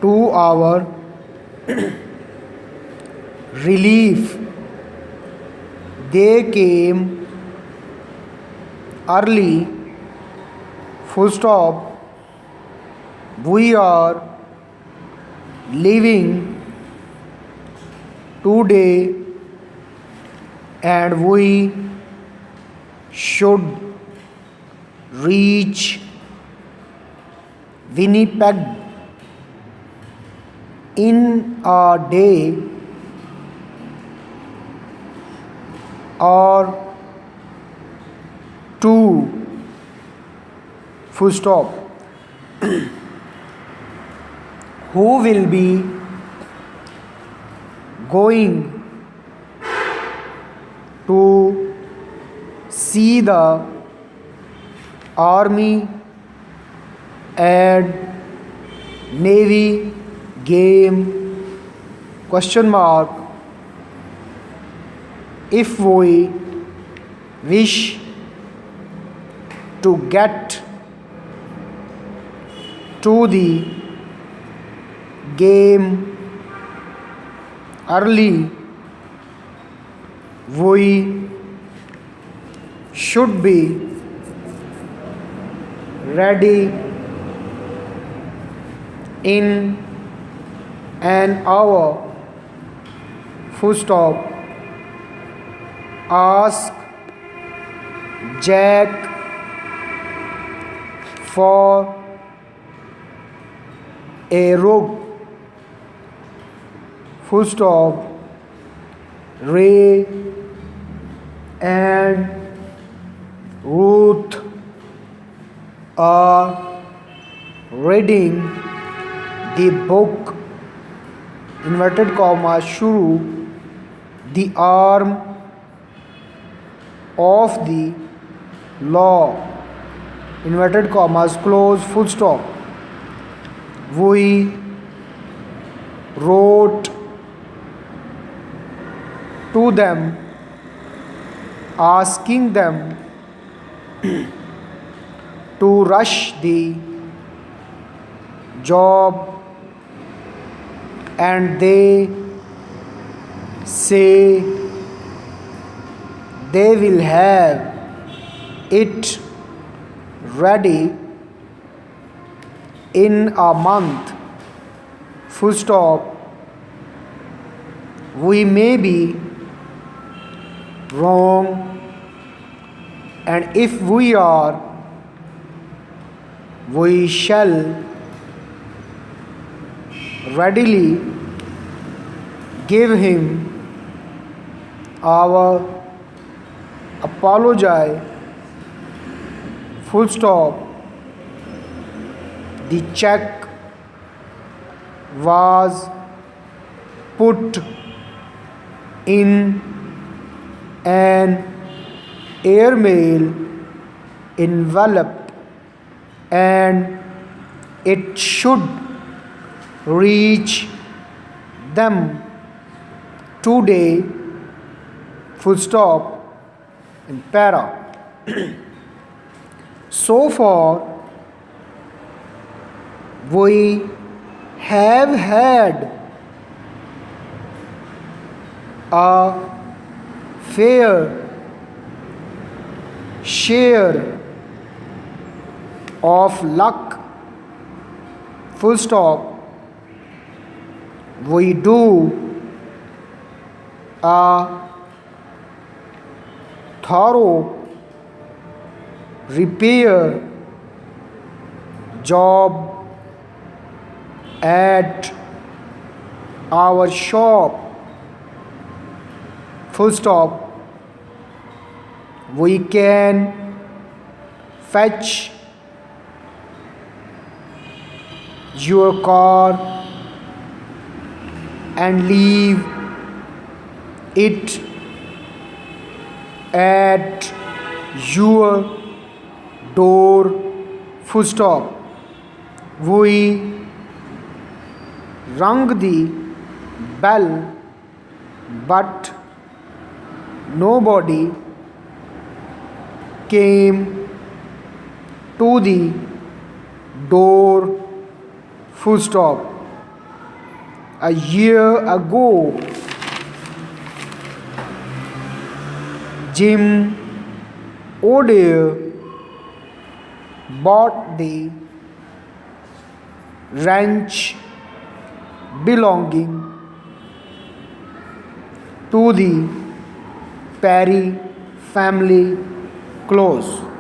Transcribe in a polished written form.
to our relief, they came early, full stop. We are leaving today and we should reach Winnipeg in a day or two, full stop. Who will be going to see the army and navy game, question mark. If we wish to get to the game early, we should be ready in an hour, full stop. Ask Jack for a rope, full stop. Ray and Ruth are reading the book, inverted comma, Shuru, the arm of the law, inverted commas, close, full stop. We wrote to them asking them to rush the job, and they say they will have it ready in a month, full stop. We may be wrong, and if we are, we shall readily give him our apology, full stop. The check was put in an airmail envelope and it should reach them today, full stop, in para. So far, we have had a fair share of luck, full stop. We do a thorough repair job at our shop, full stop. We can fetch your car and leave it at your door, full stop. We rung the bell, but nobody came to the door, full stop. A year ago, Jim O'Dare bought the ranch belonging to the Perry family close.